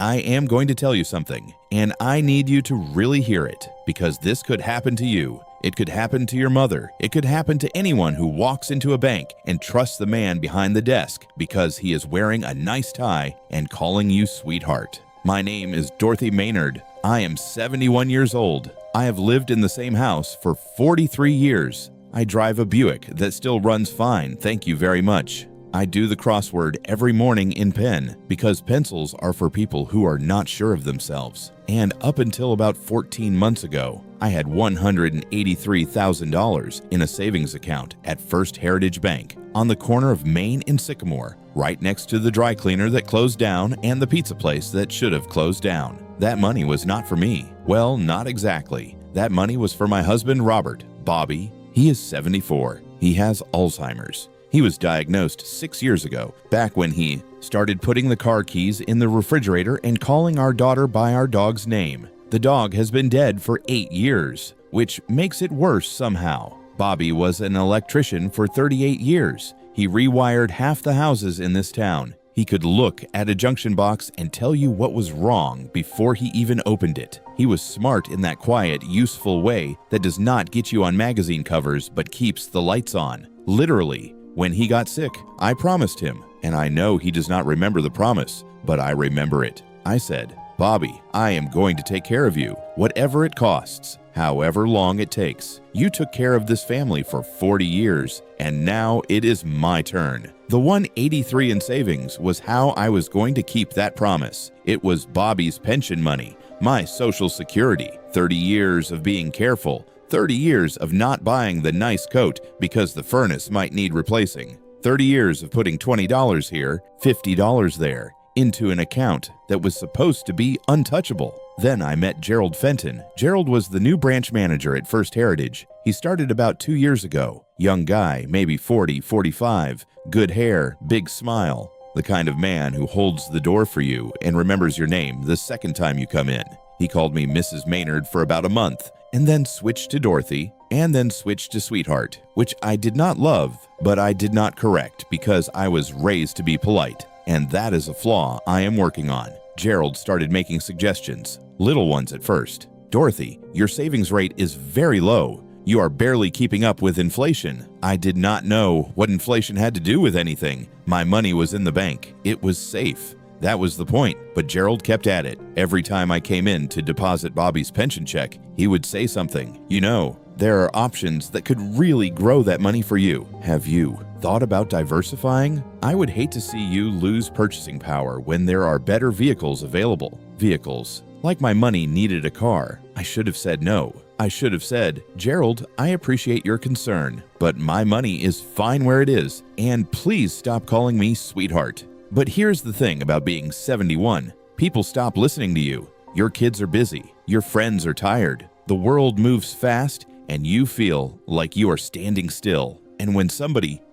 I am going to tell you something, and I need you to really hear it, because this could happen to you. It could happen to your mother. It could happen to anyone who walks into a bank and trusts the man behind the desk because he is wearing a nice tie and calling you sweetheart. My name is Dorothy Maynard. I am 71 years old. I have lived in the same house for 43 years. I drive a Buick that still runs fine, thank you very much. I do the crossword every morning in pen because pencils are for people who are not sure of themselves. And up until about 14 months ago, I had $183,000 in a savings account at First Heritage Bank on the corner of Main and Sycamore, right next to the dry cleaner that closed down and the pizza place that should have closed down. That money was not for me. Well, not exactly. That money was for my husband, Robert. Bobby, he is 74. He has Alzheimer's. He was diagnosed 6 years ago, back when he started putting the car keys in the refrigerator and calling our daughter by our dog's name. The dog has been dead for 8 years, which makes it worse somehow. Bobby was an electrician for 38 years. He rewired half the houses in this town. He could look at a junction box and tell you what was wrong before he even opened it. He was smart in that quiet, useful way that does not get you on magazine covers but keeps the lights on. Literally. When he got sick, I promised him, and I know he does not remember the promise, but I remember it. I said, Bobby, I am going to take care of you, whatever it costs, however long it takes. You took care of this family for 40 years, and now it is my turn. The $183 in savings was how I was going to keep that promise. It was Bobby's pension money, my Social Security, 30 years of being careful, 30 years of not buying the nice coat because the furnace might need replacing, 30 years of putting $20 here, $50 there, into an account that was supposed to be untouchable. Then I met Gerald Fenton. Gerald was the new branch manager at First Heritage. He started about 2 years ago. Young guy, maybe 40, 45, good hair, big smile, the kind of man who holds the door for you and remembers your name the second time you come in. He called me Mrs. Maynard for about a month, and then switched to Dorothy, and then switched to Sweetheart, which I did not love, but I did not correct because I was raised to be polite, and that is a flaw I am working on. Gerald started making suggestions, little ones at first. Dorothy, your savings rate is very low. You are barely keeping up with inflation. I did not know what inflation had to do with anything. My money was in the bank. It was safe. That was the point, but Gerald kept at it. Every time I came in to deposit Bobby's pension check, he would say something. You know, there are options that could really grow that money for you. Have you thought about diversifying? I would hate to see you lose purchasing power when there are better vehicles available. Vehicles. Like my money needed a car. I should have said no. I should have said, Gerald, I appreciate your concern, but my money is fine where it is, and please stop calling me sweetheart. But here's the thing about being 71. People stop listening to you. Your kids are busy. Your friends are tired. The world moves fast, and you feel like you are standing still. And when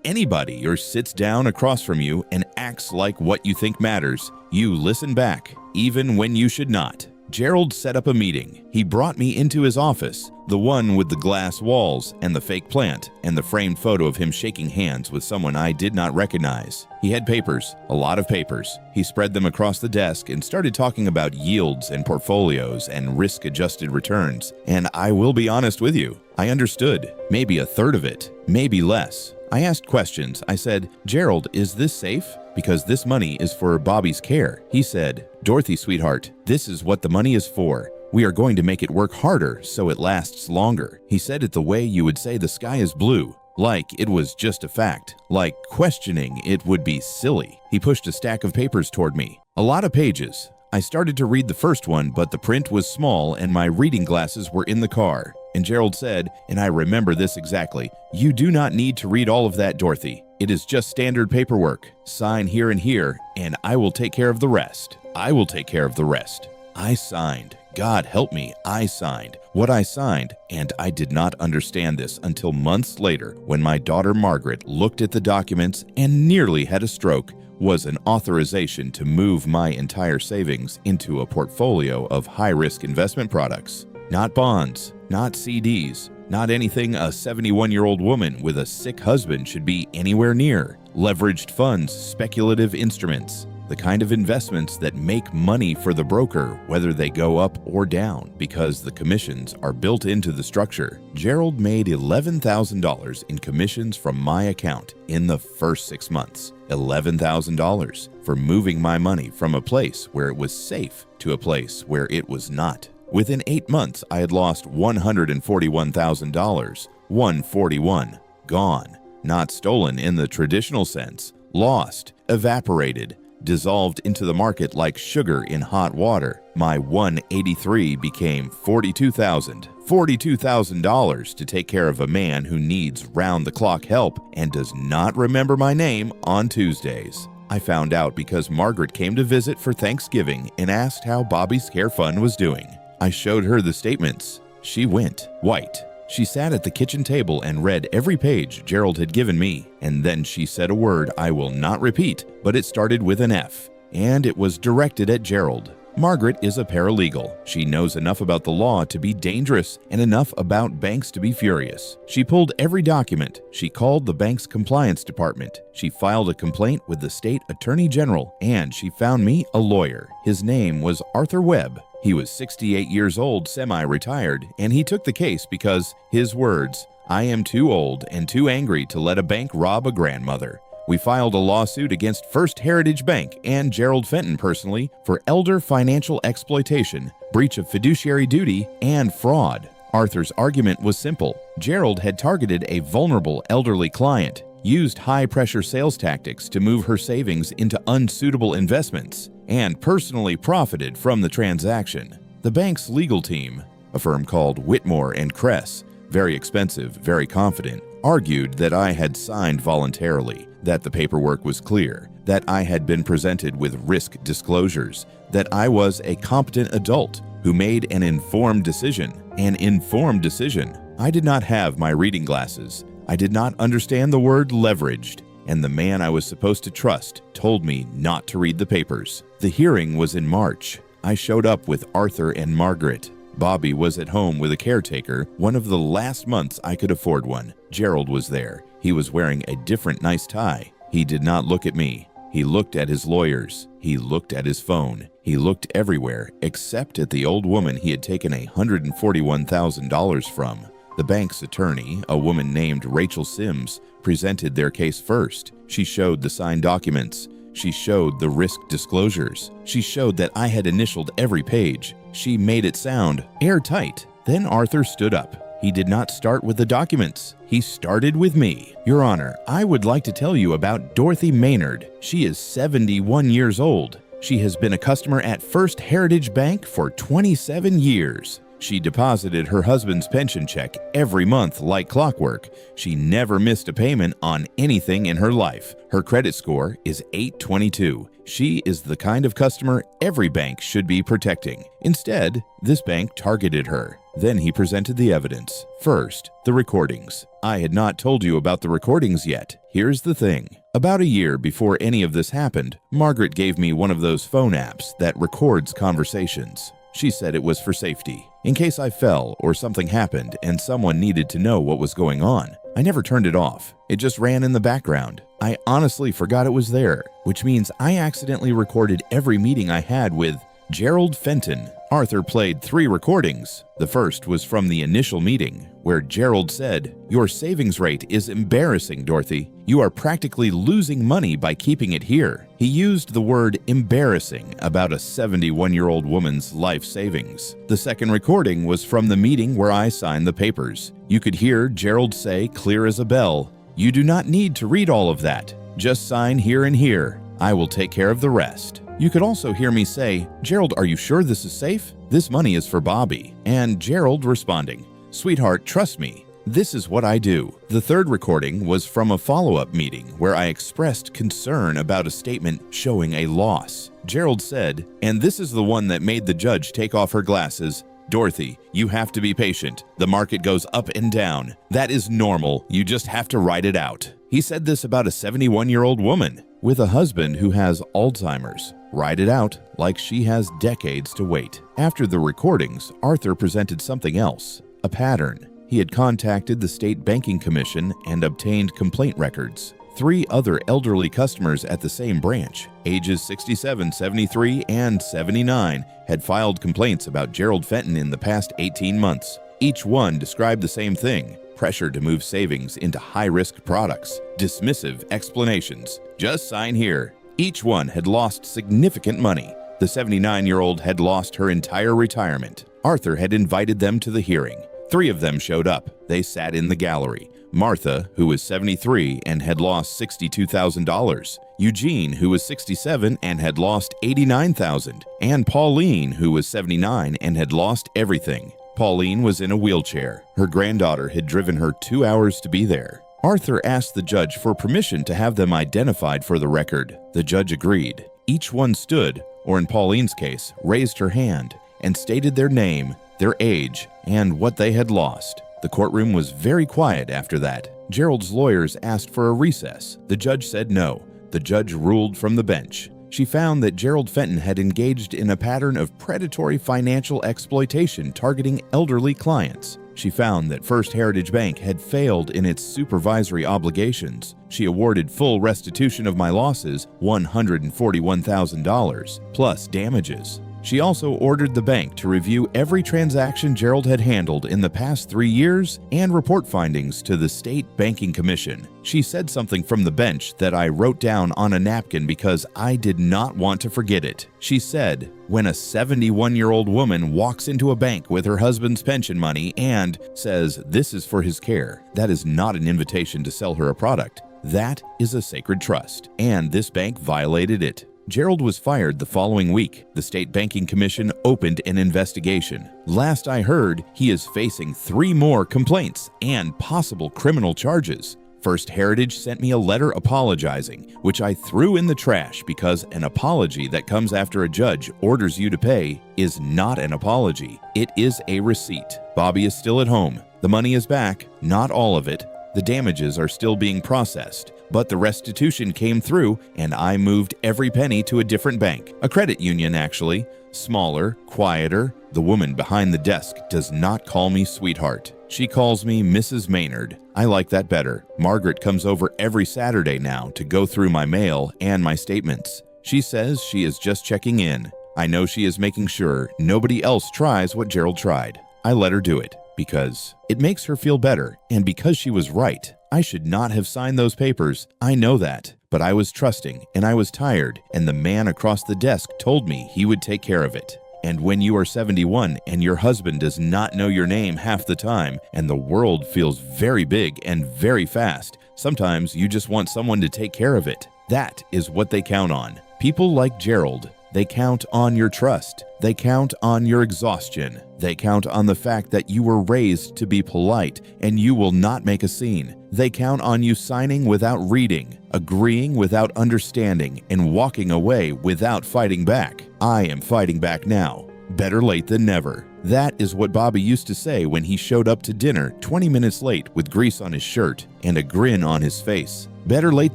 anybody sits down across from you and acts like what you think matters, you listen back, even when you should not. Gerald set up a meeting. He brought me into his office, the one with the glass walls and the fake plant and the framed photo of him shaking hands with someone I did not recognize. He had papers, a lot of papers. He spread them across the desk and started talking about yields and portfolios and risk-adjusted returns. And I will be honest with you, I understood. Maybe a third of it, maybe less. I asked questions. I said, Gerald, is this safe? Because this money is for Bobby's care. He said, Dorothy, sweetheart, this is what the money is for. We are going to make it work harder so it lasts longer. He said it the way you would say the sky is blue, like it was just a fact, like questioning it would be silly. He pushed a stack of papers toward me, a lot of pages. I started to read the first one, but the print was small and my reading glasses were in the car. And Gerald said, and I remember this exactly, you do not need to read all of that, Dorothy. It is just standard paperwork. Sign here and here, and I will take care of the rest. I will take care of the rest. I signed. God help me, I signed what I signed, and I did not understand this until months later when my daughter Margaret looked at the documents and nearly had a stroke. Was an authorization to move my entire savings into a portfolio of high-risk investment products. Not bonds, not CDs, not anything a 71-year-old woman with a sick husband should be anywhere near. Leveraged funds, speculative instruments. the kind of investments that make money for the broker whether they go up or down because the commissions are built into the structure. Gerald made $11,000 in commissions from my account in the first 6 months. $11,000 for moving my money from a place where it was safe to a place where it was not. Within 8 months, I had lost $141,000. 141. Gone. Not stolen in the traditional sense. Lost. Evaporated. Dissolved into the market like sugar in hot water. My 183 became $42,000. $42,000 to take care of a man who needs round-the-clock help and does not remember my name on Tuesdays. I found out because Margaret came to visit for Thanksgiving and asked how Bobby's Care Fund was doing. I showed her the statements. She went white. She sat at the kitchen table and read every page Gerald had given me, and then she said a word I will not repeat, but it started with an F, and it was directed at Gerald. Margaret is a paralegal. She knows enough about the law to be dangerous and enough about banks to be furious. She pulled every document. She called the bank's compliance department. She filed a complaint with the state attorney general, and she found me a lawyer. His name was Arthur Webb. He was 68 years old, semi-retired, and he took the case because, his words, "I am too old and too angry to let a bank rob a grandmother." We filed a lawsuit against First Heritage Bank and Gerald Fenton personally for elder financial exploitation, breach of fiduciary duty, and fraud. Arthur's argument was simple. Gerald had targeted a vulnerable elderly client, used high-pressure sales tactics to move her savings into unsuitable investments, and personally profited from the transaction. The bank's legal team, a firm called Whitmore and Kress, very expensive, very confident, argued that I had signed voluntarily, that the paperwork was clear, that I had been presented with risk disclosures, that I was a competent adult who made an informed decision. An informed decision. I did not have my reading glasses. I did not understand the word leveraged, and the man I was supposed to trust told me not to read the papers. The hearing was in March. I showed up with Arthur and Margaret. Bobby was at home with a caretaker, one of the last months I could afford one. Gerald was there. He was wearing a different nice tie. He did not look at me. He looked at his lawyers. He looked at his phone. He looked everywhere except at the old woman he had taken $141,000 from. The bank's attorney, a woman named Rachel Sims, presented their case first. She showed the signed documents. She showed the risk disclosures. She showed that I had initialed every page. She made it sound airtight. Then Arthur stood up. He did not start with the documents. He started with me. Your Honor, I would like to tell you about Dorothy Maynard. She is 71 years old. She has been a customer at First Heritage Bank for 27 years. She deposited her husband's pension check every month like clockwork. She never missed a payment on anything in her life. Her credit score is 822. She is the kind of customer every bank should be protecting. Instead, this bank targeted her. Then he presented the evidence. First, the recordings. I had not told you about the recordings yet. Here's the thing. About a year before any of this happened, Margaret gave me one of those phone apps that records conversations. She said it was for safety, in case I fell or something happened and someone needed to know what was going on. I never turned it off. It just ran in the background. I honestly forgot it was there, which means I accidentally recorded every meeting I had with Gerald Fenton. Arthur played 3 recordings. The first was from the initial meeting, where Gerald said, "Your savings rate is embarrassing, Dorothy. You are practically losing money by keeping it here." He used the word embarrassing about a 71-year-old woman's life savings. The second recording was from the meeting where I signed the papers. You could hear Gerald say, clear as a bell, "You do not need to read all of that. Just sign here and here. I will take care of the rest." You could also hear me say, "Gerald, are you sure this is safe? This money is for Bobby." And Gerald responding, "Sweetheart, trust me. This is what I do." The third recording was from a follow-up meeting where I expressed concern about a statement showing a loss. Gerald said, and this is the one that made the judge take off her glasses, "Dorothy, you have to be patient. The market goes up and down. That is normal. You just have to ride it out." He said this about a 71-year-old woman with a husband who has Alzheimer's. Ride it out like she has decades to wait. After the recordings, Arthur presented something else, a pattern. He had contacted the State Banking Commission and obtained complaint records. 3 other elderly customers at the same branch, ages 67, 73, and 79, had filed complaints about Gerald Fenton in the past 18 months. Each one described the same thing: pressure to move savings into high-risk products, dismissive explanations. Just sign here. Each one had lost significant money. The 79-year-old had lost her entire retirement. Arthur had invited them to the hearing. 3 of them showed up. They sat in the gallery. Martha, who was 73 and had lost $62,000. Eugene, who was 67 and had lost $89,000. And Pauline, who was 79 and had lost everything. Pauline was in a wheelchair. Her granddaughter had driven her 2 hours to be there. Arthur asked the judge for permission to have them identified for the record. The judge agreed. Each one stood, or in Pauline's case, raised her hand, and stated their name, their age, and what they had lost. The courtroom was very quiet after that. Gerald's lawyers asked for a recess. The judge said no. The judge ruled from the bench. She found that Gerald Fenton had engaged in a pattern of predatory financial exploitation targeting elderly clients. She found that First Heritage Bank had failed in its supervisory obligations. She awarded full restitution of my losses, $141,000, plus damages. She also ordered the bank to review every transaction Gerald had handled in the past 3 years and report findings to the State Banking Commission. She said something from the bench that I wrote down on a napkin because I did not want to forget it. She said, "When a 71-year-old woman walks into a bank with her husband's pension money and says this is for his care, that is not an invitation to sell her a product. That is a sacred trust, and this bank violated it." Gerald was fired the following week. The State Banking Commission opened an investigation. Last I heard, he is facing 3 more complaints and possible criminal charges. First Heritage sent me a letter apologizing, which I threw in the trash because an apology that comes after a judge orders you to pay is not an apology. It is a receipt. Bobby is still at home. The money is back, not all of it. The damages are still being processed. But the restitution came through, and I moved every penny to a different bank. A credit union, actually. Smaller, quieter. The woman behind the desk does not call me sweetheart. She calls me Mrs. Maynard. I like that better. Margaret comes over every Saturday now to go through my mail and my statements. She says she is just checking in. I know she is making sure nobody else tries what Gerald tried. I let her do it because it makes her feel better, and because she was right. I should not have signed those papers. I know that. But I was trusting, and I was tired, and the man across the desk told me he would take care of it. And when you are 71 and your husband does not know your name half the time, and the world feels very big and very fast, sometimes you just want someone to take care of it. That is what they count on. People like Gerald. They count on your trust. They count on your exhaustion. They count on the fact that you were raised to be polite and you will not make a scene. They count on you signing without reading, agreeing without understanding, and walking away without fighting back. I am fighting back now. Better late than never. That is what Bobby used to say when he showed up to dinner 20 minutes late with grease on his shirt and a grin on his face. Better late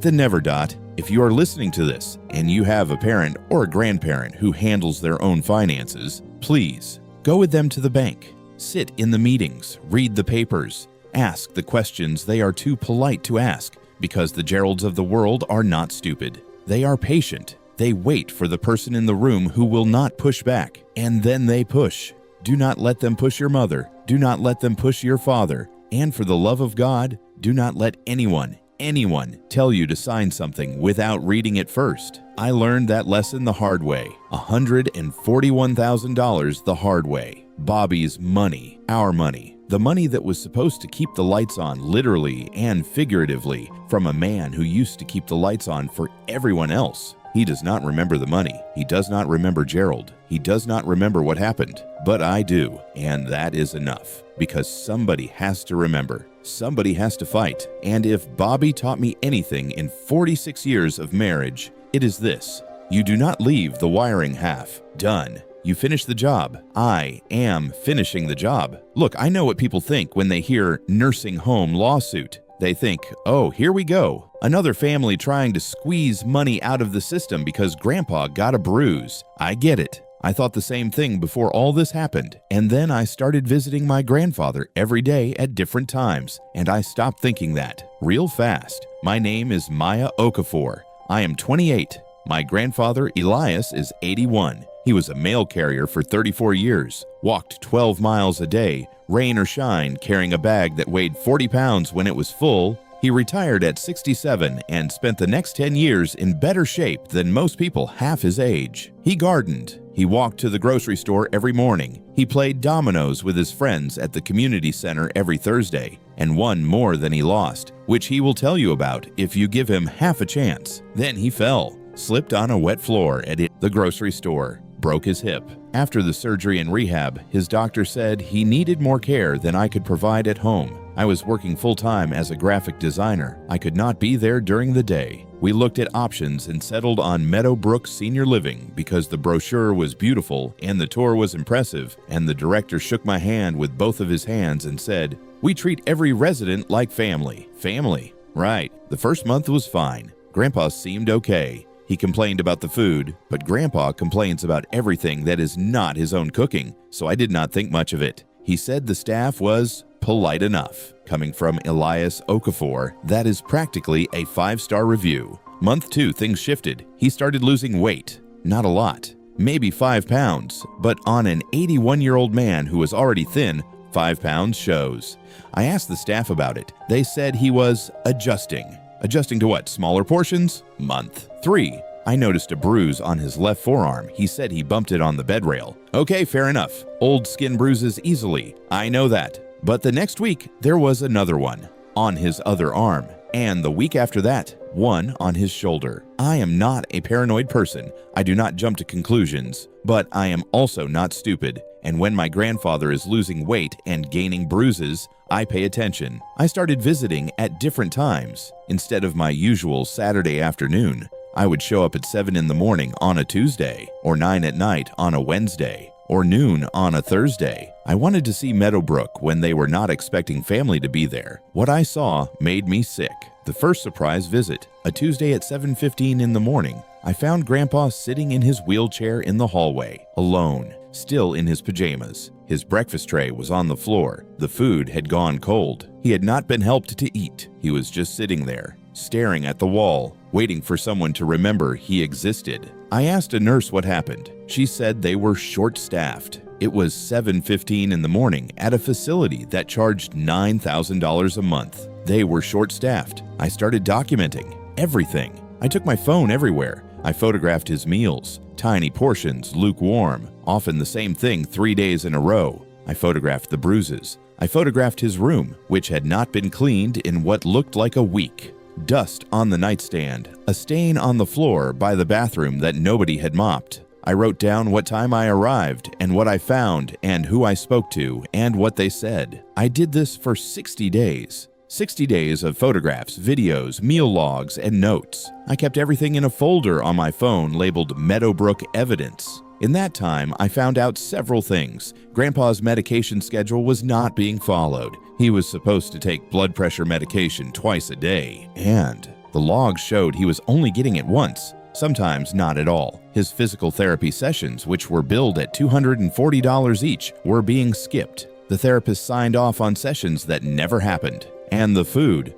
than never, Dot. If you are listening to this and you have a parent or a grandparent who handles their own finances, please go with them to the bank. Sit in the meetings, read the papers, ask the questions they are too polite to ask, because the Geralds of the world are not stupid. They are patient. They wait for the person in the room who will not push back, and then they push. Do not let them push your mother. Do not let them push your father. And for the love of God, do not let anyone tell you to sign something without reading it first. I learned that lesson the hard way. $141,000 the hard way. Bobby's money, our money, the money that was supposed to keep the lights on literally and figuratively from a man who used to keep the lights on for everyone else. He does not remember the money. He does not remember Gerald. He does not remember what happened. But I do, and that is enough, because somebody has to remember. Somebody has to fight. And if Bobby taught me anything in 46 years of marriage, it is this: you do not leave the wiring half done. You finish the job. I am finishing the job. Look, I know what people think when they hear nursing home lawsuit. They think, oh, here we go. Another family trying to squeeze money out of the system because grandpa got a bruise. I get it. I thought the same thing before all this happened, and then I started visiting my grandfather every day at different times, and I stopped thinking that real fast. My name is Maya Okafor. I am 28. My grandfather Elias is 81. He was a mail carrier for 34 years, walked 12 miles a day, rain or shine, carrying a bag that weighed 40 pounds when it was full. He retired at 67 and spent the next 10 years in better shape than most people half his age. He gardened. He walked to the grocery store every morning. He played dominoes with his friends at the community center every Thursday and won more than he lost, which he will tell you about if you give him half a chance. Then he fell, slipped on a wet floor at the grocery store, broke his hip. After the surgery and rehab, his doctor said he needed more care than I could provide at home. I was working full-time as a graphic designer. I could not be there during the day. We looked at options and settled on Meadowbrook Senior Living because the brochure was beautiful and the tour was impressive, and the director shook my hand with both of his hands and said, "We treat every resident like family." Family. Right. The first month was fine. Grandpa seemed okay. He complained about the food, but Grandpa complains about everything that is not his own cooking, so I did not think much of it. He said the staff was polite enough. Coming from Elias Okafor, that is practically a 5-star review. Month 2, things shifted. He started losing weight. Not a lot. Maybe 5 pounds, but on an 81-year-old man who was already thin, 5 pounds shows. I asked the staff about it. They said he was adjusting. Adjusting to what? Smaller portions? Month 3. I noticed a bruise on his left forearm. He said he bumped it on the bed rail. Okay, fair enough. Old skin bruises easily. I know that. But the next week, there was another one on his other arm. And the week after that, one on his shoulder. I am not a paranoid person. I do not jump to conclusions. But I am also not stupid. And when my grandfather is losing weight and gaining bruises, I pay attention. I started visiting at different times. Instead of my usual Saturday afternoon, I would show up at 7 in the morning on a Tuesday, or 9 at night on a Wednesday, or noon on a Thursday. I wanted to see Meadowbrook when they were not expecting family to be there. What I saw made me sick. The first surprise visit, a Tuesday at 7:15 in the morning, I found Grandpa sitting in his wheelchair in the hallway, alone, still in his pajamas. His breakfast tray was on the floor. The food had gone cold. He had not been helped to eat. He was just sitting there, staring at the wall, waiting for someone to remember he existed. I asked a nurse what happened. She said they were short-staffed. It was 7:15 in the morning at a facility that charged $9,000 a month. They were short-staffed. I started documenting everything. I took my phone everywhere. I photographed his meals, tiny portions, lukewarm, often the same thing 3 days in a row. I photographed the bruises. I photographed his room, which had not been cleaned in what looked like a week. Dust on the nightstand, a stain on the floor by the bathroom that nobody had mopped. I wrote down what time I arrived and what I found and who I spoke to and what they said. I did this for 60 days. 60 days of photographs, videos, meal logs, and notes. I kept everything in a folder on my phone labeled Meadowbrook Evidence. In that time, I found out several things. Grandpa's medication schedule was not being followed. He was supposed to take blood pressure medication twice a day, and the logs showed he was only getting it once, sometimes not at all. His physical therapy sessions, which were billed at $240 each, were being skipped. The therapist signed off on sessions that never happened. And the food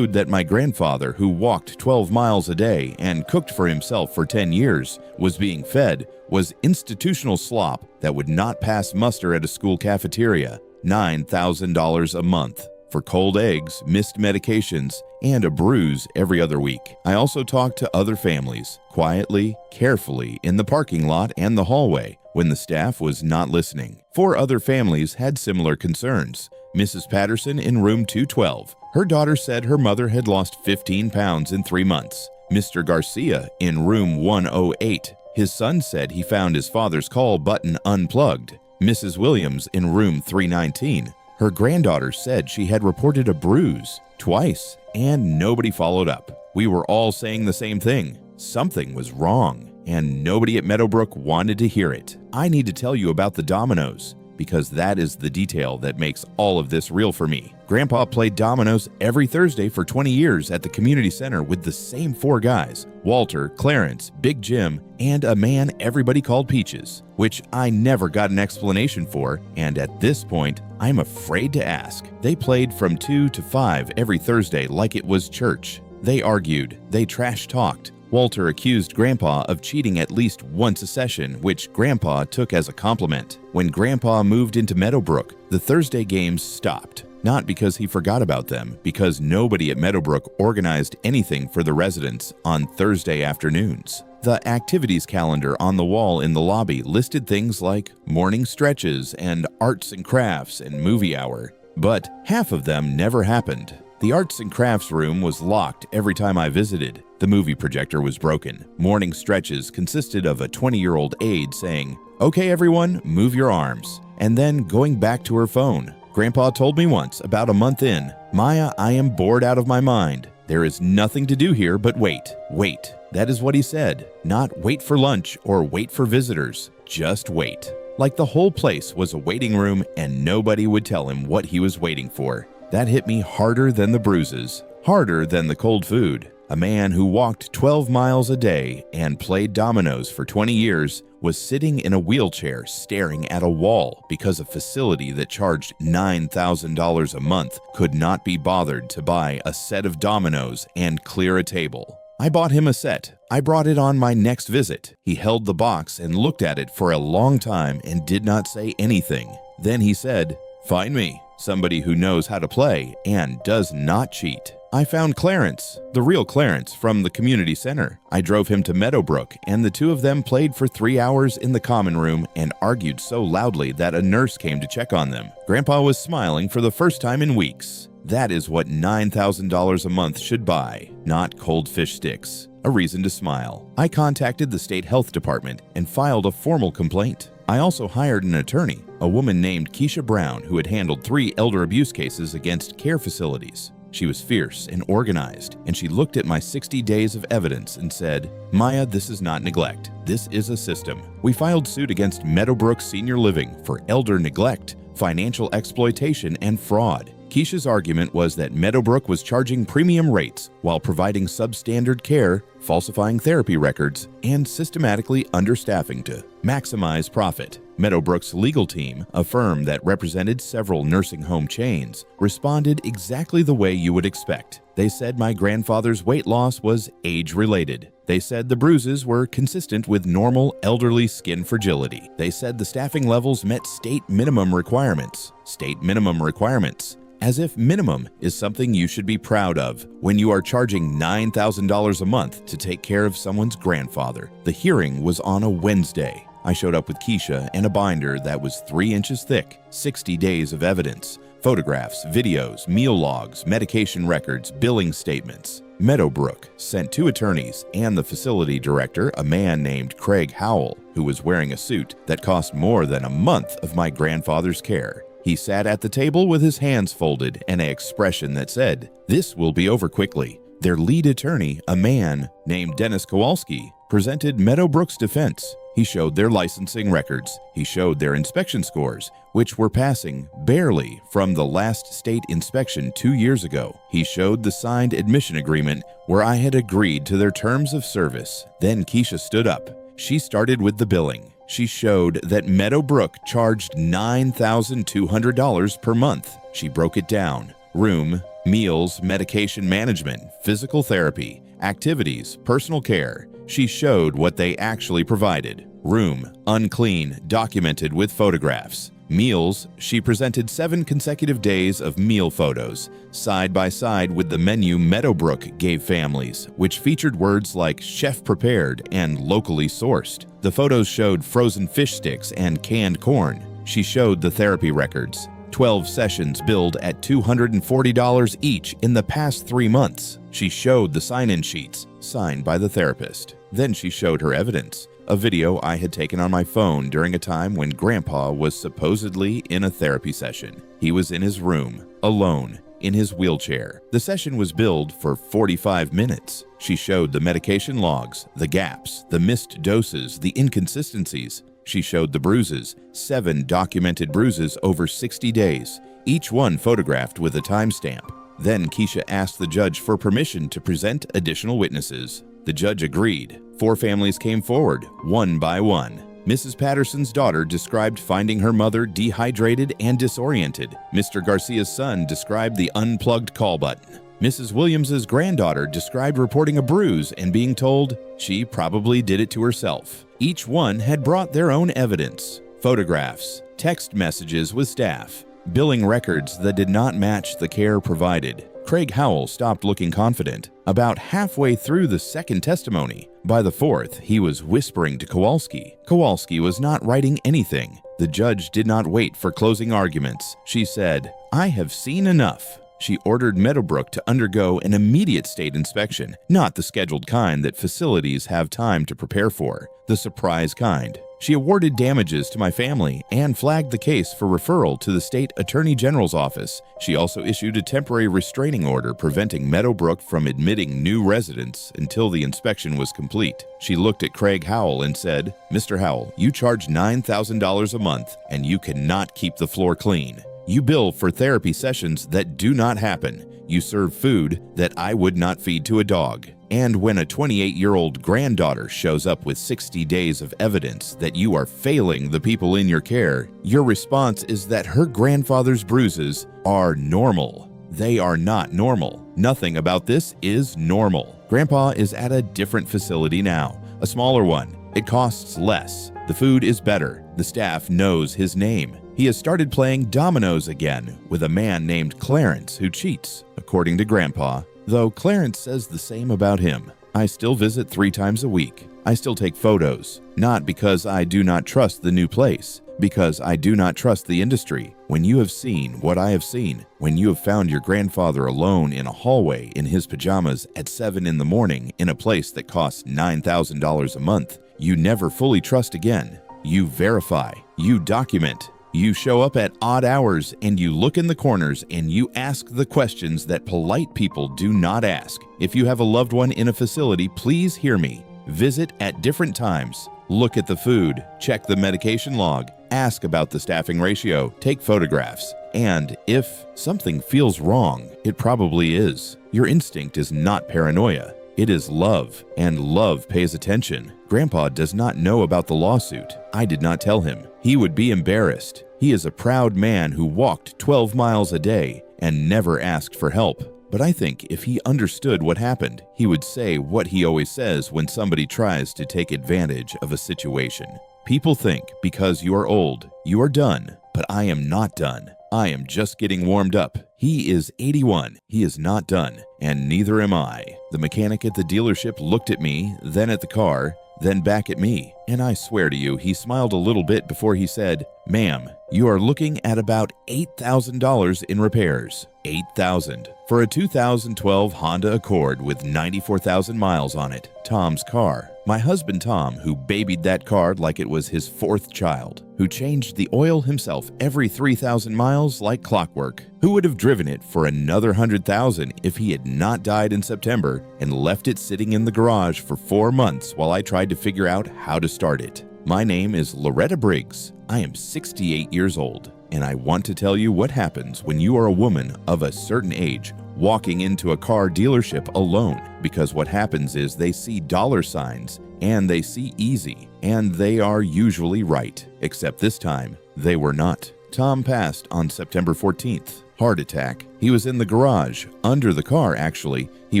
that my grandfather, who walked 12 miles a day and cooked for himself for 10 years, was being fed, was institutional slop that would not pass muster at a school cafeteria. $9,000 a month for cold eggs, missed medications, and a bruise every other week. I also talked to other families, quietly, carefully, in the parking lot and the hallway, when the staff was not listening. 4 other families had similar concerns. Mrs. Patterson in room 212. Her daughter said her mother had lost 15 pounds in 3 months. Mr. Garcia in room 108. His son said he found his father's call button unplugged. Mrs. Williams in room 319. Her granddaughter said she had reported a bruise twice, and nobody followed up. We were all saying the same thing. Something was wrong, and nobody at Meadowbrook wanted to hear it. I need to tell you about the dominoes, because that is the detail that makes all of this real for me. Grandpa played dominoes every Thursday for 20 years at the community center with the same 4 guys, Walter, Clarence, Big Jim, and a man everybody called Peaches, which I never got an explanation for, and at this point, I'm afraid to ask. They played from 2 to 5 every Thursday like it was church. They argued. They trash-talked. Walter accused Grandpa of cheating at least once a session, which Grandpa took as a compliment. When Grandpa moved into Meadowbrook, the Thursday games stopped. Not because he forgot about them, because nobody at Meadowbrook organized anything for the residents on Thursday afternoons. The activities calendar on the wall in the lobby listed things like morning stretches and arts and crafts and movie hour, but half of them never happened. The arts and crafts room was locked every time I visited. The movie projector was broken. Morning stretches consisted of a 20-year-old aide saying, "Okay, everyone, move your arms," and then going back to her phone. Grandpa told me once, about a month in, "Maya, I am bored out of my mind. There is nothing to do here but wait. Wait." That is what he said. Not wait for lunch or wait for visitors. Just wait. Like the whole place was a waiting room and nobody would tell him what he was waiting for. That hit me harder than the bruises, harder than the cold food. A man who walked 12 miles a day and played dominoes for 20 years was sitting in a wheelchair staring at a wall because a facility that charged $9,000 a month could not be bothered to buy a set of dominoes and clear a table. I bought him a set. I brought it on my next visit. He held the box and looked at it for a long time and did not say anything. Then he said, "Find me somebody who knows how to play and does not cheat." I found Clarence, the real Clarence, from the community center. I drove him to Meadowbrook, and the two of them played for 3 hours in the common room and argued so loudly that a nurse came to check on them. Grandpa was smiling for the first time in weeks. That is what $9,000 a month should buy, not cold fish sticks. A reason to smile. I contacted the state health department and filed a formal complaint. I also hired an attorney, a woman named Keisha Brown, who had handled 3 elder abuse cases against care facilities. She was fierce and organized, and she looked at my 60 days of evidence and said, "Maya, this is not neglect. This is a system." We filed suit against Meadowbrook Senior Living for elder neglect, financial exploitation, and fraud. Keisha's argument was that Meadowbrook was charging premium rates while providing substandard care, falsifying therapy records, and systematically understaffing to maximize profit. Meadowbrook's legal team, a firm that represented several nursing home chains, responded exactly the way you would expect. They said my grandfather's weight loss was age-related. They said the bruises were consistent with normal elderly skin fragility. They said the staffing levels met state minimum requirements. State minimum requirements. As if minimum is something you should be proud of when you are charging $9,000 a month to take care of someone's grandfather. The hearing was on a Wednesday. I showed up with Keisha and a binder that was 3 inches thick, 60 days of evidence, photographs, videos, meal logs, medication records, billing statements. Meadowbrook sent 2 attorneys and the facility director, a man named Craig Howell, who was wearing a suit that cost more than a month of my grandfather's care. He sat at the table with his hands folded and an expression that said, "This will be over quickly." Their lead attorney, a man named Dennis Kowalski, presented Meadowbrook's defense. He showed their licensing records. He showed their inspection scores, which were passing barely from the last state inspection 2 years ago. He showed the signed admission agreement where I had agreed to their terms of service. Then Keisha stood up. She started with the billing. She showed that Meadowbrook charged $9,200 per month. She broke it down. Room, meals, medication management, physical therapy, activities, personal care. She showed what they actually provided. Room, unclean, documented with photographs. Meals, she presented 7 consecutive days of meal photos, side by side with the menu Meadowbrook gave families, which featured words like chef prepared and locally sourced. The photos showed frozen fish sticks and canned corn. She showed the therapy records. 12 sessions billed at $240 each in the past 3 months. She showed the sign-in sheets, signed by the therapist. Then she showed her evidence, a video I had taken on my phone during a time when Grandpa was supposedly in a therapy session. He was in his room, alone, in his wheelchair. The session was billed for 45 minutes. She showed the medication logs, the gaps, the missed doses, the inconsistencies. She showed the bruises, 7 documented bruises over 60 days, each one photographed with a timestamp. Then Keisha asked the judge for permission to present additional witnesses. The judge agreed. 4 families came forward, one by one. Mrs. Patterson's daughter described finding her mother dehydrated and disoriented. Mr. Garcia's son described the unplugged call button. Mrs. Williams's granddaughter described reporting a bruise and being told she probably did it to herself. Each one had brought their own evidence: photographs, text messages with staff, billing records that did not match the care provided. Craig Howell stopped looking confident about halfway through the second testimony. By the fourth, he was whispering to Kowalski. Kowalski was not writing anything. The judge did not wait for closing arguments. She said, "I have seen enough." She ordered Meadowbrook to undergo an immediate state inspection, not the scheduled kind that facilities have time to prepare for, the surprise kind. She awarded damages to my family and flagged the case for referral to the state attorney general's office. She also issued a temporary restraining order preventing Meadowbrook from admitting new residents until the inspection was complete. She looked at Craig Howell and said, "Mr. Howell, you charge $9,000 a month and you cannot keep the floor clean. You bill for therapy sessions that do not happen. You serve food that I would not feed to a dog. And when a 28-year-old granddaughter shows up with 60 days of evidence that you are failing the people in your care, your response is that her grandfather's bruises are normal. They are not normal. Nothing about this is normal. Grandpa is at a different facility now, a smaller one. It costs less. The food is better. The staff knows his name. He has started playing dominoes again with a man named Clarence who cheats, according to Grandpa, though Clarence says the same about him. I still visit 3 times a week. I still take photos, not because I do not trust the new place, because I do not trust the industry. When you have seen what I have seen, when you have found your grandfather alone in a hallway in his pajamas at 7 in the morning in a place that costs $9,000 a month, you never fully trust again. You verify, you document, you show up at odd hours and you look in the corners and you ask the questions that polite people do not ask. If you have a loved one in a facility, please hear me. Visit at different times. Look at the food, check the medication log, ask about the staffing ratio, take photographs. And if something feels wrong, it probably is. Your instinct is not paranoia. It is love, and love pays attention. Grandpa does not know about the lawsuit. I did not tell him. He would be embarrassed. He is a proud man who walked 12 miles a day and never asked for help. But I think if he understood what happened, he would say what he always says when somebody tries to take advantage of a situation. People think because you are old, you are done, but I am not done. I am just getting warmed up. He is 81. He is not done, and neither am I. The mechanic at the dealership looked at me, then at the car, then back at me, and I swear to you, he smiled a little bit before he said, "Ma'am, you are looking at about $8,000 in repairs." $8,000 for a 2012 Honda Accord with 94,000 miles on it. Tom's car. My husband Tom, who babied that car like it was his 4th child, who changed the oil himself every 3,000 miles like clockwork, who would have driven it for another 100,000 if he had not died in September and left it sitting in the garage for 4 months while I tried to figure out how to start it. My name is Loretta Briggs. I am 68 years old, and I want to tell you what happens when you are a woman of a certain age walking into a car dealership alone, because what happens is they see dollar signs and they see easy, and they are usually right, except this time they were not. Tom passed on September 14th. Heart attack. He was in the garage, under the car actually. He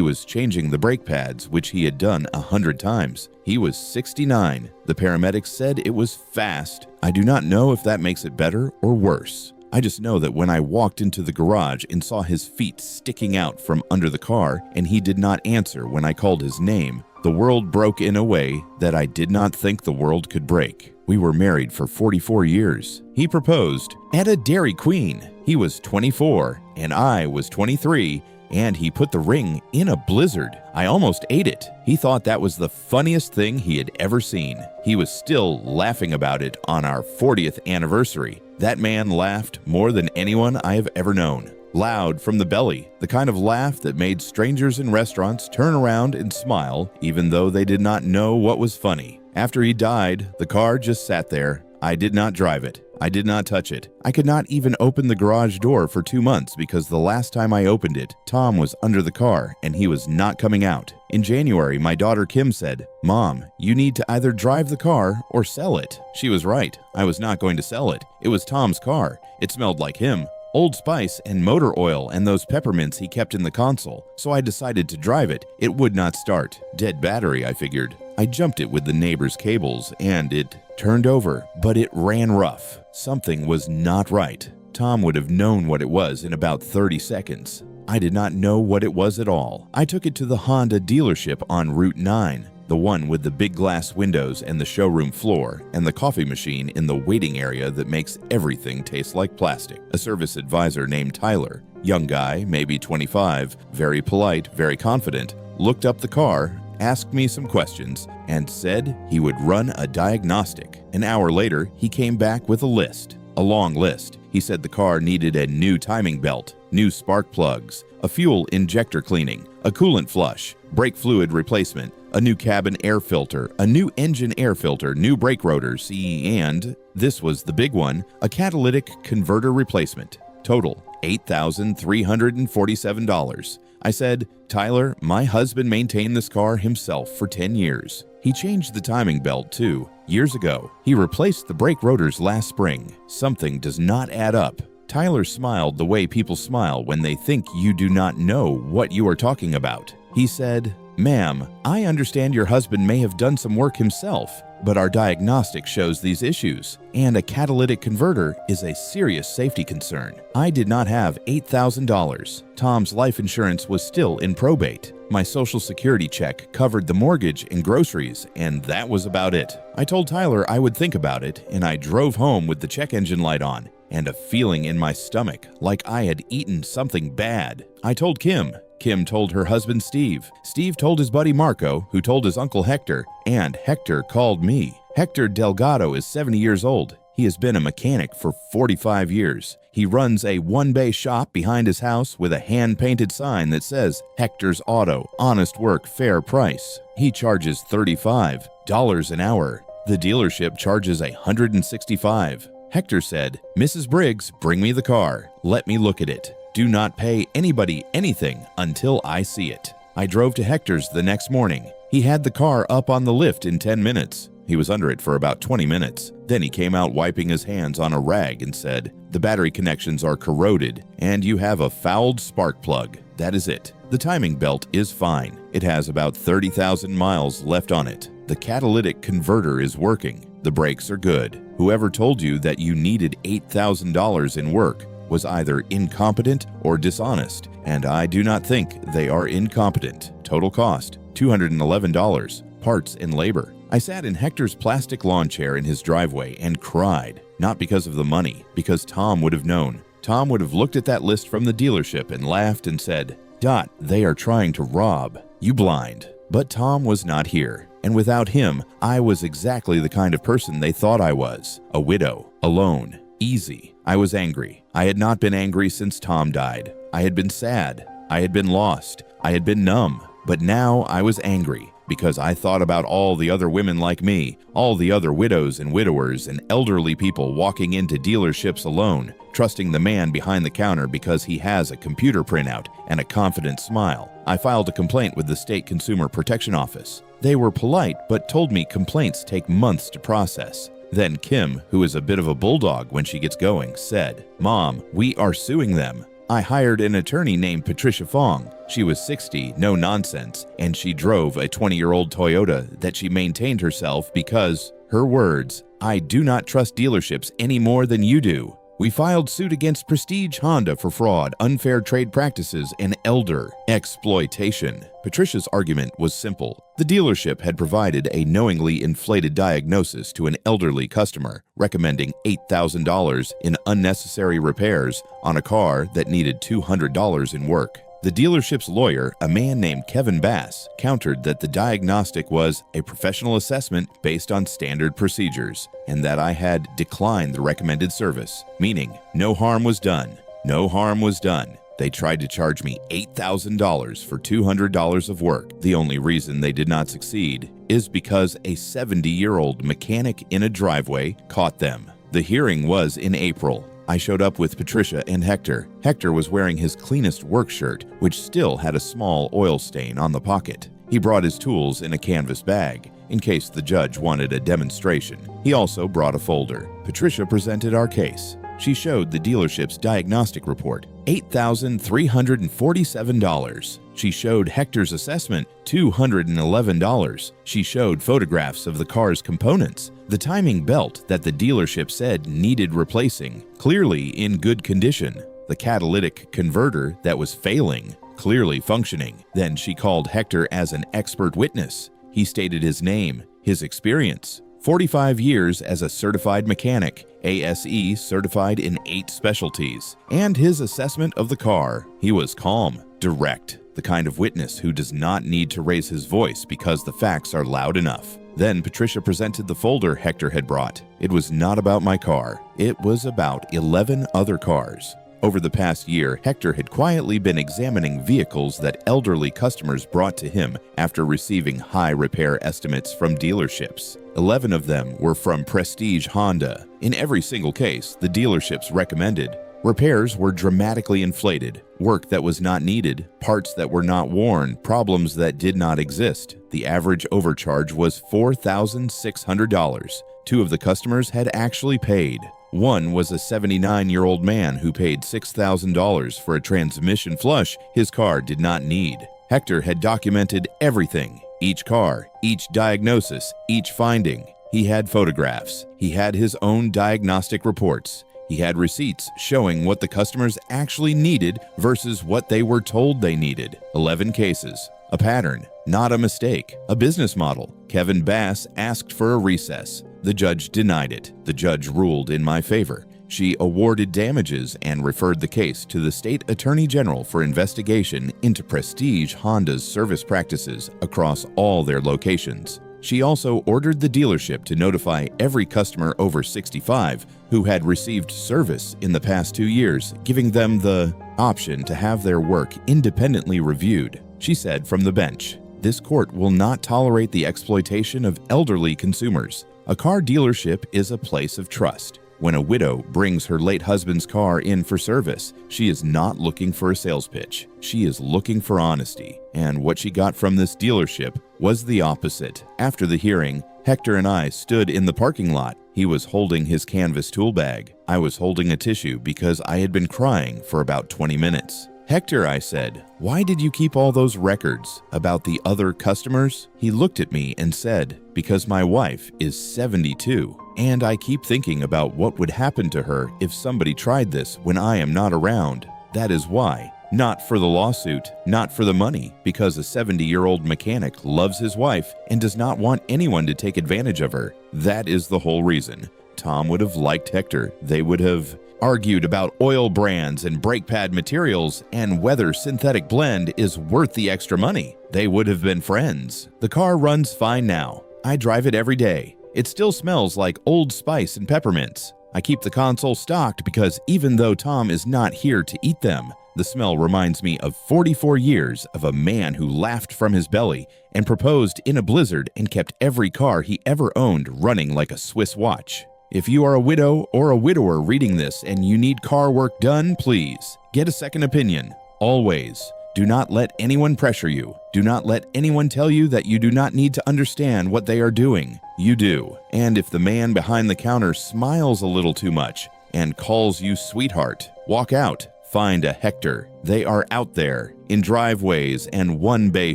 was changing the brake pads, which he had done 100 times. He was 69. The paramedics said it was fast. I do not know if that makes it better or worse. I just know that when I walked into the garage and saw his feet sticking out from under the car and he did not answer when I called his name, the world broke in a way that I did not think the world could break. We were married for 44 years. He proposed at a Dairy Queen. He was 24 and I was 23, and he put the ring in a blizzard. I almost ate it. He thought that was the funniest thing he had ever seen. He was still laughing about it on our 40th anniversary. That man laughed more than anyone I have ever known. Loud from the belly, the kind of laugh that made strangers in restaurants turn around and smile even though they did not know what was funny. After he died, the car just sat there. I did not drive it. I did not touch it. I could not even open the garage door for 2 months because the last time I opened it, Tom was under the car and he was not coming out. In January, my daughter Kim said, "Mom, you need to either drive the car or sell it." She was right. I was not going to sell it. It was Tom's car. It smelled like him. Old Spice and motor oil and those peppermints he kept in the console, so I decided to drive it. It would not start. Dead battery, I figured. I jumped it with the neighbor's cables, and it turned over, but it ran rough. Something was not right. Tom would have known what it was in about 30 seconds. I did not know what it was at all. I took it to the Honda dealership on Route 9, the one with the big glass windows and the showroom floor, and the coffee machine in the waiting area that makes everything taste like plastic. A service advisor named Tyler, young guy, maybe 25, very polite, very confident, looked up the car, asked me some questions, and said he would run a diagnostic. An hour later, he came back with a list. A long list. He said the car needed a new timing belt, new spark plugs, a fuel injector cleaning, a coolant flush, brake fluid replacement, a new cabin air filter, a new engine air filter, new brake rotors, and, this was the big one, a catalytic converter replacement. Total, $8,347. I said, Tyler, my husband maintained this car himself for 10 years. He changed the timing belt too, years ago. He replaced the brake rotors last spring. Something does not add up. Tyler smiled the way people smile when they think you do not know what you are talking about. He said, Ma'am, I understand your husband may have done some work himself, but our diagnostic shows these issues, and a catalytic converter is a serious safety concern. I did not have $8,000. Tom's life insurance was still in probate. My Social Security check covered the mortgage and groceries, and that was about it. I told Tyler I would think about it, and I drove home with the check engine light on and a feeling in my stomach like I had eaten something bad. I told Kim. Kim told her husband Steve. Steve told his buddy Marco, who told his uncle Hector, and Hector called me. Hector Delgado is 70 years old. He has been a mechanic for 45 years. He runs a one-bay shop behind his house with a hand-painted sign that says, Hector's Auto, honest work, fair price. He charges $35 an hour. The dealership charges $165. Hector said, Mrs. Briggs, bring me the car. Let me look at it. Do not pay anybody anything until I see it. I drove to Hector's the next morning. He had the car up on the lift in 10 minutes. He was under it for about 20 minutes. Then he came out wiping his hands on a rag and said, the battery connections are corroded and you have a fouled spark plug. That is it. The timing belt is fine. It has about 30,000 miles left on it. The catalytic converter is working. The brakes are good. Whoever told you that you needed $8,000 in work was either incompetent or dishonest, and I do not think they are incompetent. Total cost, $211, parts and labor. I sat in Hector's plastic lawn chair in his driveway and cried, not because of the money, because Tom would have known. Tom would have looked at that list from the dealership and laughed and said, Dot, they are trying to rob you blind. But Tom was not here, and without him, I was exactly the kind of person they thought I was. A widow, alone, easy. I was angry. I had not been angry since Tom died. I had been sad. I had been lost. I had been numb. But now I was angry because I thought about all the other women like me, all the other widows and widowers and elderly people walking into dealerships alone, trusting the man behind the counter because he has a computer printout and a confident smile. I filed a complaint with the State Consumer Protection Office. They were polite but told me complaints take months to process. Then Kim, who is a bit of a bulldog when she gets going, said, Mom, we are suing them. I hired an attorney named Patricia Fong. She was 60, no nonsense, and she drove a 20-year-old Toyota that she maintained herself because, her words, I do not trust dealerships any more than you do. We filed suit against Prestige Honda for fraud, unfair trade practices, and elder exploitation. Patricia's argument was simple. The dealership had provided a knowingly inflated diagnosis to an elderly customer, recommending $8,000 in unnecessary repairs on a car that needed $200 in work. The dealership's lawyer, a man named Kevin Bass, countered that the diagnostic was a professional assessment based on standard procedures, and that I had declined the recommended service, meaning no harm was done. No harm was done. They tried to charge me $8,000 for $200 of work. The only reason they did not succeed is because a 70-year-old mechanic in a driveway caught them. The hearing was in April. I showed up with Patricia and Hector. Hector was wearing his cleanest work shirt, which still had a small oil stain on the pocket. He brought his tools in a canvas bag, in case the judge wanted a demonstration. He also brought a folder. Patricia presented our case. She showed the dealership's diagnostic report, $8,347. She showed Hector's assessment, $211. She showed photographs of the car's components, the timing belt that the dealership said needed replacing, clearly in good condition, the catalytic converter that was failing, clearly functioning. Then she called Hector as an expert witness. He stated his name, his experience, 45 years as a certified mechanic, ASE certified in 8 specialties, and his assessment of the car. He was calm, direct, the kind of witness who does not need to raise his voice because the facts are loud enough. Then Patricia presented the folder Hector had brought. It was not about my car. It was about 11 other cars. Over the past year, Hector had quietly been examining vehicles that elderly customers brought to him after receiving high repair estimates from dealerships. 11 of them were from Prestige Honda. In every single case, the dealerships recommended. Repairs were dramatically inflated, work that was not needed, parts that were not worn, problems that did not exist. The average overcharge was $4,600. 2 of the customers had actually paid. One was a 79-year-old man who paid $6,000 for a transmission flush his car did not need. Hector had documented everything, each car, each diagnosis, each finding. He had photographs. He had his own diagnostic reports. He had receipts showing what the customers actually needed versus what they were told they needed. 11 cases. A pattern, not a mistake. A business model. Kevin Bass asked for a recess. The judge denied it. The judge ruled in my favor. She awarded damages and referred the case to the State Attorney General for investigation into Prestige Honda's service practices across all their locations. She also ordered the dealership to notify every customer over 65 who had received service in the past 2 years, giving them the option to have their work independently reviewed. She said from the bench, "This court will not tolerate the exploitation of elderly consumers. A car dealership is a place of trust. When a widow brings her late husband's car in for service, she is not looking for a sales pitch. She is looking for honesty. And what she got from this dealership was the opposite." After the hearing, Hector and I stood in the parking lot. He was holding his canvas tool bag. I was holding a tissue because I had been crying for about 20 minutes. "Hector," I said, "why did you keep all those records about the other customers?" He looked at me and said, "Because my wife is 72, and I keep thinking about what would happen to her if somebody tried this when I am not around. That is why. Not for the lawsuit, not for the money, because a 70-year-old mechanic loves his wife and does not want anyone to take advantage of her. That is the whole reason." Tom would have liked Hector. They would have argued about oil brands and brake pad materials and whether synthetic blend is worth the extra money. They would have been friends. The car runs fine now. I drive it every day. It still smells like Old Spice and peppermints. I keep the console stocked because even though Tom is not here to eat them, the smell reminds me of 44 years of a man who laughed from his belly and proposed in a blizzard and kept every car he ever owned running like a Swiss watch. If you are a widow or a widower reading this and you need car work done, please get a second opinion. Always. Do not let anyone pressure you. Do not let anyone tell you that you do not need to understand what they are doing. You do. And if the man behind the counter smiles a little too much and calls you sweetheart, walk out. Find a Hector. They are out there in driveways and one-bay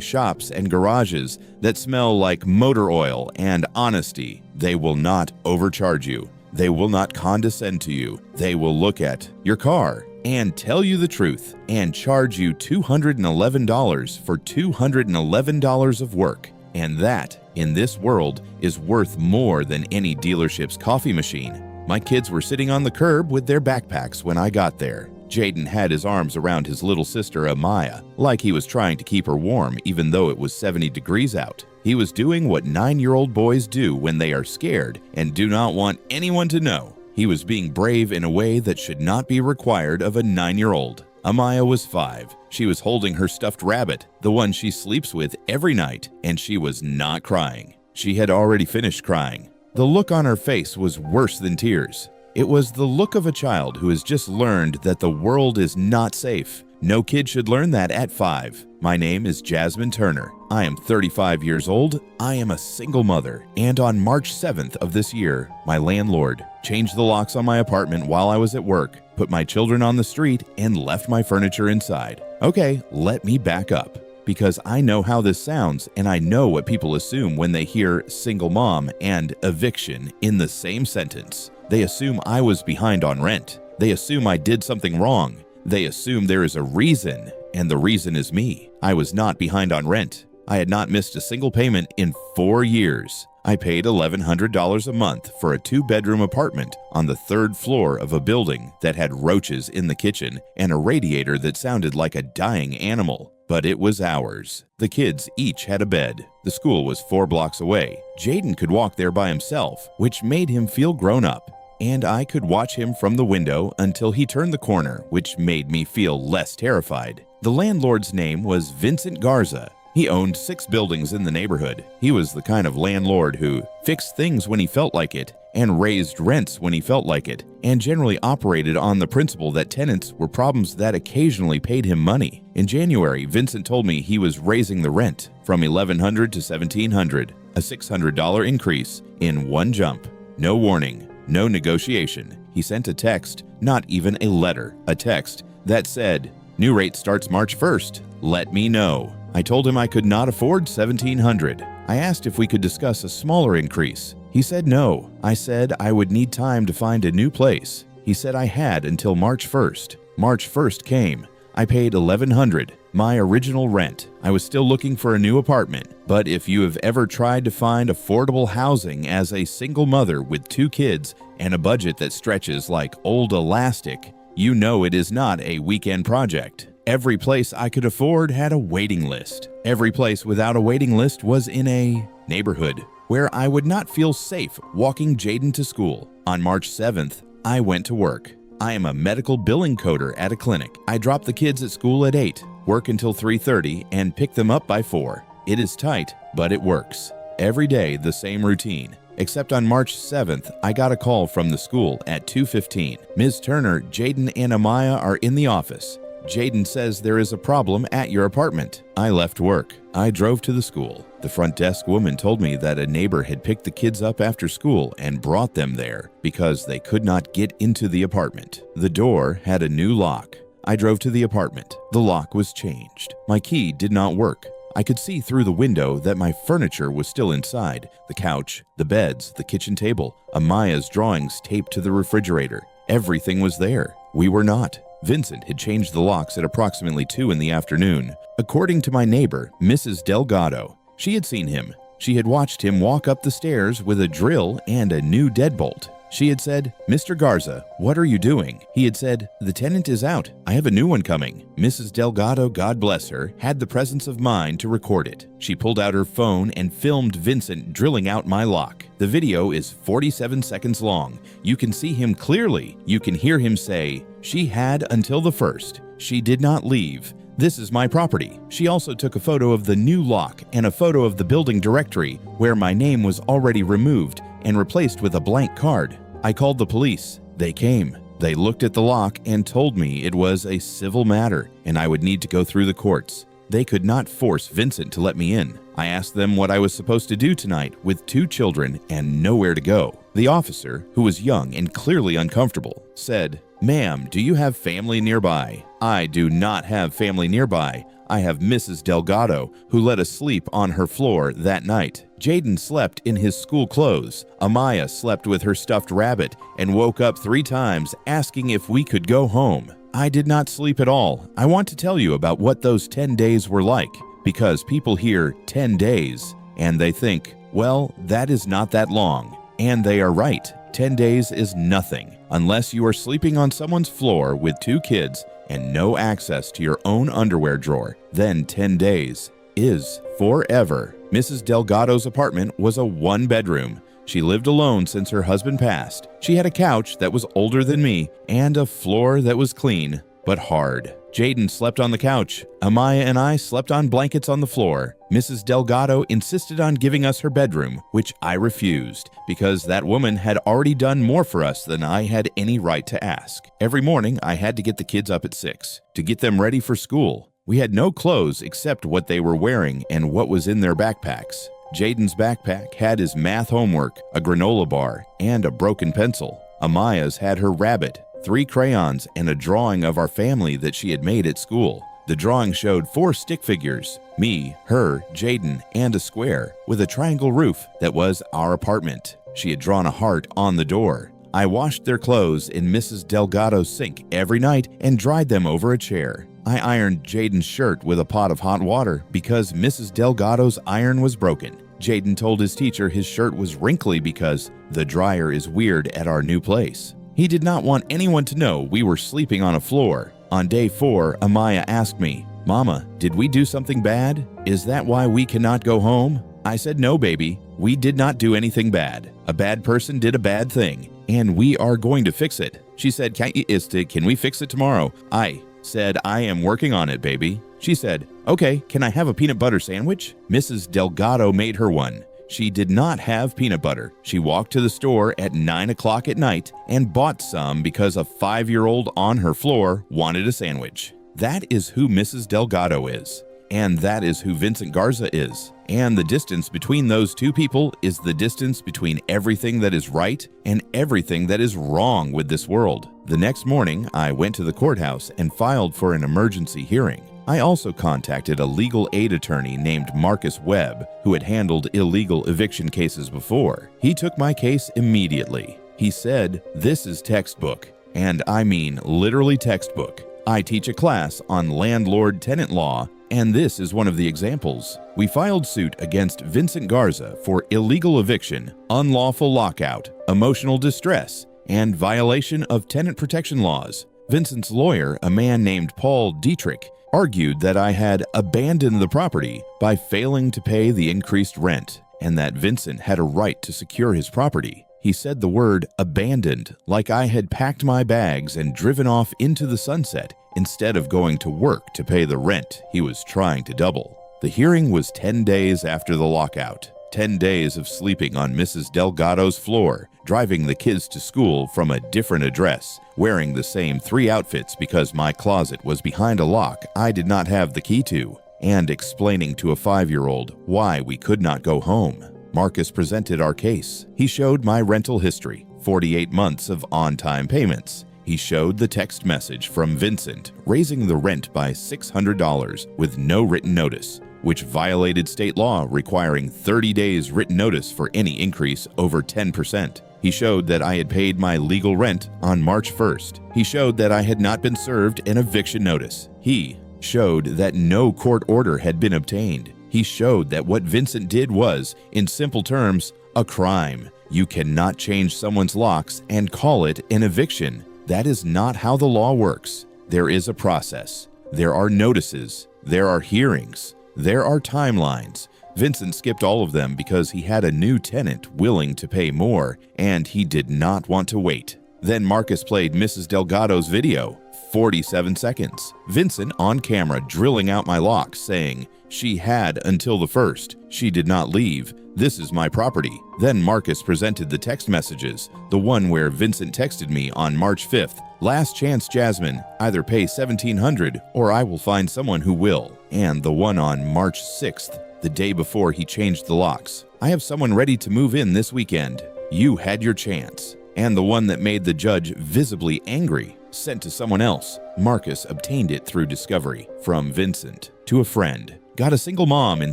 shops and garages that smell like motor oil and honesty. They will not overcharge you. They will not condescend to you. They will look at your car and tell you the truth and charge you $211 for $211 of work. And that, in this world, is worth more than any dealership's coffee machine. My kids were sitting on the curb with their backpacks when I got there. Jaden had his arms around his little sister Amaya, like he was trying to keep her warm even though it was 70 degrees out. He was doing what 9-year-old boys do when they are scared and do not want anyone to know. He was being brave in a way that should not be required of a 9-year-old. Amaya was 5. She was holding her stuffed rabbit, the one she sleeps with every night, and she was not crying. She had already finished crying. The look on her face was worse than tears. It was the look of a child who has just learned that the world is not safe No kid should learn that at 5. My name is Jasmine Turner. I am 35 years old. I am a single mother. And on March 7th of this year, my landlord changed the locks on my apartment while I was at work, put my children on the street, and left my furniture inside. Okay, let me back up, because I know how this sounds and I know what people assume when they hear single mom and eviction in the same sentence. They assume I was behind on rent. They assume I did something wrong. They assume there is a reason, and the reason is me. I was not behind on rent. I had not missed a single payment in 4 years. I paid $1,100 a month for a 2-bedroom apartment on the 3rd floor of a building that had roaches in the kitchen and a radiator that sounded like a dying animal. But it was ours. The kids each had a bed. The school was 4 blocks away. Jaden could walk there by himself, which made him feel grown up. And I could watch him from the window until he turned the corner, which made me feel less terrified. The landlord's name was Vincent Garza. He owned 6 buildings in the neighborhood. He was the kind of landlord who fixed things when he felt like it, and raised rents when he felt like it, and generally operated on the principle that tenants were problems that occasionally paid him money. In January, Vincent told me he was raising the rent from $1,100 to $1,700, a $600 increase in one jump. No warning. No negotiation. He sent a text, not even a letter, a text that said, "New rate starts March 1st. Let me know." I told him I could not afford $1,700. I asked if we could discuss a smaller increase. He said no. I said I would need time to find a new place. He said I had until March 1st. March 1st came. I paid $1,100, my original rent. I was still looking for a new apartment, but if you have ever tried to find affordable housing as a single mother with 2 kids and a budget that stretches like old elastic, you know it is not a weekend project. Every place I could afford had a waiting list. Every place without a waiting list was in a neighborhood where I would not feel safe walking Jaden to school. On March 7th, I went to work. I am a medical billing coder at a clinic. I drop the kids at school at 8, work until 3:30, and pick them up by 4. It is tight, but it works. Every day, the same routine. Except on March 7th, I got a call from the school at 2:15. Ms. Turner, Jaden and Amaya are in the office. Jaden says there is a problem at your apartment. I left work. I drove to the school. The front desk woman told me that a neighbor had picked the kids up after school and brought them there because they could not get into the apartment. The door had a new lock. I drove to the apartment. The lock was changed. My key did not work. I could see through the window that my furniture was still inside. The couch, the beds, the kitchen table, Amaya's drawings taped to the refrigerator. Everything was there. We were not. Vincent had changed the locks at approximately 2 in the afternoon. According to my neighbor, Mrs. Delgado, she had seen him. She had watched him walk up the stairs with a drill and a new deadbolt. She had said, "Mr. Garza, what are you doing?" He had said, "The tenant is out. I have a new one coming." Mrs. Delgado, God bless her, had the presence of mind to record it. She pulled out her phone and filmed Vincent drilling out my lock. The video is 47 seconds long. You can see him clearly. You can hear him say, "She had until the 1st. She did not leave. This is my property." She also took a photo of the new lock and a photo of the building directory where my name was already removed and replaced with a blank card. I called the police. They came. They looked at the lock and told me it was a civil matter and I would need to go through the courts. They could not force Vincent to let me in. I asked them what I was supposed to do tonight with 2 children and nowhere to go. The officer, who was young and clearly uncomfortable, said, "Ma'am, do you have family nearby?" I do not have family nearby. I have Mrs. Delgado, who let us sleep on her floor that night. Jaden slept in his school clothes. Amaya slept with her stuffed rabbit and woke up 3 times asking if we could go home. I did not sleep at all. I want to tell you about what those 10 days were like, because people hear 10 days and they think, well, that is not that long. And they are right. 10 days is nothing unless you are sleeping on someone's floor with 2 kids and no access to your own underwear drawer. Then 10 days is forever. Mrs. Delgado's apartment was a 1-bedroom. She lived alone since her husband passed. She had a couch that was older than me and a floor that was clean. but hard. Jaden slept on the couch. Amaya and I slept on blankets on the floor. Mrs. Delgado insisted on giving us her bedroom, which I refused, because that woman had already done more for us than I had any right to ask. Every morning, I had to get the kids up at 6 to get them ready for school. We had no clothes except what they were wearing and what was in their backpacks. Jaden's backpack had his math homework, a granola bar, and a broken pencil. Amaya's had her rabbit, 3 crayons, and a drawing of our family that she had made at school. The drawing showed 4 stick figures, me, her, Jaden, and a square with a triangle roof that was our apartment. She had drawn a heart on the door. I washed their clothes in Mrs. Delgado's sink every night and dried them over a chair. I ironed Jaden's shirt with a pot of hot water because Mrs. Delgado's iron was broken. Jaden told his teacher his shirt was wrinkly because the dryer is weird at our new place. He did not want anyone to know we were sleeping on a floor. On day 4, Amaya asked me, "Mama, did we do something bad? Is that why we cannot go home?" I said, "No, baby, we did not do anything bad. A bad person did a bad thing, and we are going to fix it." She said, "Can we fix it tomorrow?" I said, "I am working on it, baby." She said, "Okay, can I have a peanut butter sandwich?" Mrs. Delgado made her one. She did not have peanut butter. She walked to the store at 9 o'clock at night and bought some because a 5-year-old on her floor wanted a sandwich. That is who Mrs. Delgado is. And that is who Vincent Garza is. And the distance between those two people is the distance between everything that is right and everything that is wrong with this world. The next morning, I went to the courthouse and filed for an emergency hearing. I also contacted a legal aid attorney named Marcus Webb, who had handled illegal eviction cases before. He took my case immediately. He said, "This is textbook," and I mean literally textbook. I teach a class on landlord-tenant law, and this is one of the examples. We filed suit against Vincent Garza for illegal eviction, unlawful lockout, emotional distress, and violation of tenant protection laws. Vincent's lawyer, a man named Paul Dietrich, argued that I had abandoned the property by failing to pay the increased rent, and that Vincent had a right to secure his property. He said the word abandoned like I had packed my bags and driven off into the sunset instead of going to work to pay the rent he was trying to double. The hearing was 10 days after the lockout. 10 days of sleeping on Mrs. Delgado's floor, driving the kids to school from a different address, wearing the same 3 outfits because my closet was behind a lock I did not have the key to, and explaining to a 5-year-old why we could not go home. Marcus presented our case. He showed my rental history, 48 months of on-time payments. He showed the text message from Vincent raising the rent by $600 with no written notice, which violated state law requiring 30 days written notice for any increase over 10%. He showed that I had paid my legal rent on March 1st. He showed that I had not been served an eviction notice. He showed that no court order had been obtained. He showed that what Vincent did was, in simple terms, a crime. You cannot change someone's locks and call it an eviction. That is not how the law works. There is a process. There are notices. There are hearings. There are timelines. Vincent skipped all of them because he had a new tenant willing to pay more, and he did not want to wait. Then Marcus played Mrs. Delgado's video, 47 seconds. Vincent on camera drilling out my locks, saying, "She had until the 1st. She did not leave. This is my property." Then Marcus presented the text messages, the one where Vincent texted me on March 5th, "Last chance, Jasmine, either pay $1,700 or I will find someone who will." And the one on March 6th, the day before he changed the locks, "I have someone ready to move in this weekend. You had your chance." And the one that made the judge visibly angry, sent to someone else. Marcus obtained it through discovery from Vincent to a friend. Got a single mom in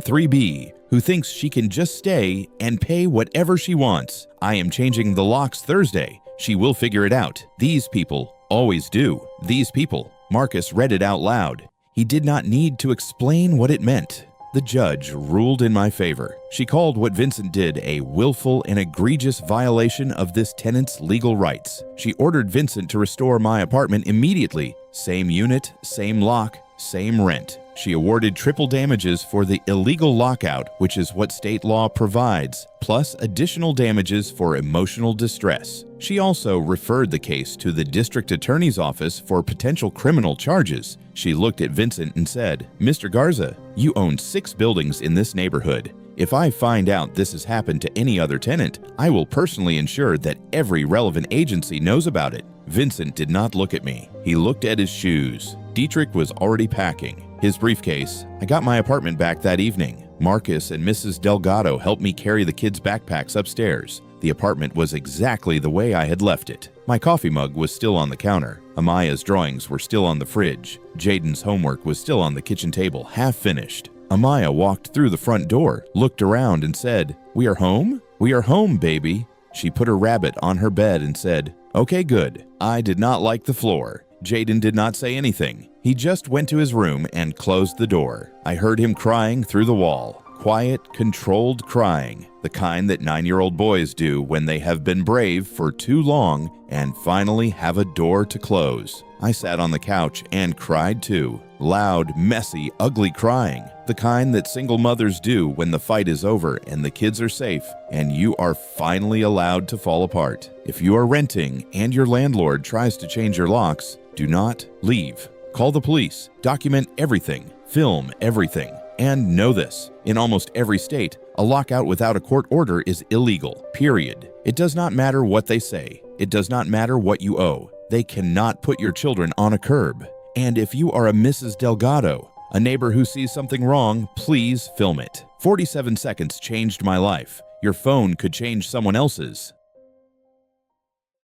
3B who thinks she can just stay and pay whatever she wants. I am changing the locks Thursday. She will figure it out. These people always do. These people. Marcus read it out loud. He did not need to explain what it meant. The judge ruled in my favor. She called what Vincent did a willful and egregious violation of this tenant's legal rights. She ordered Vincent to restore my apartment immediately. Same unit, same lock, same rent. She awarded triple damages for the illegal lockout, which is what state law provides, plus additional damages for emotional distress. She also referred the case to the district attorney's office for potential criminal charges. She looked at Vincent and said, "Mr. Garza, you own 6 buildings in this neighborhood. If I find out this has happened to any other tenant, I will personally ensure that every relevant agency knows about it." Vincent did not look at me. He looked at his shoes. Dietrich was already packing his briefcase. I got my apartment back that evening. Marcus and Mrs. Delgado helped me carry the kids' backpacks upstairs. The apartment was exactly the way I had left it. My coffee mug was still on the counter. Amaya's drawings were still on the fridge. Jaden's homework was still on the kitchen table, half finished. Amaya walked through the front door, looked around and said, "We are home? We are home, baby." She put her rabbit on her bed and said, "Okay, good." I did not like the floor. Jaden did not say anything. He just went to his room and closed the door. I heard him crying through the wall. Quiet, controlled crying, the kind that 9-year-old boys do when they have been brave for too long and finally have a door to close. I sat on the couch and cried too. Loud, messy, ugly crying, the kind that single mothers do when the fight is over and the kids are safe and you are finally allowed to fall apart. If you are renting and your landlord tries to change your locks, do not leave. Call the police, document everything, film everything. And know this, in almost every state, a lockout without a court order is illegal, period. It does not matter what they say. It does not matter what you owe. They cannot put your children on a curb. And if you are a Mrs. Delgado, a neighbor who sees something wrong, please film it. 47 seconds changed my life. Your phone could change someone else's.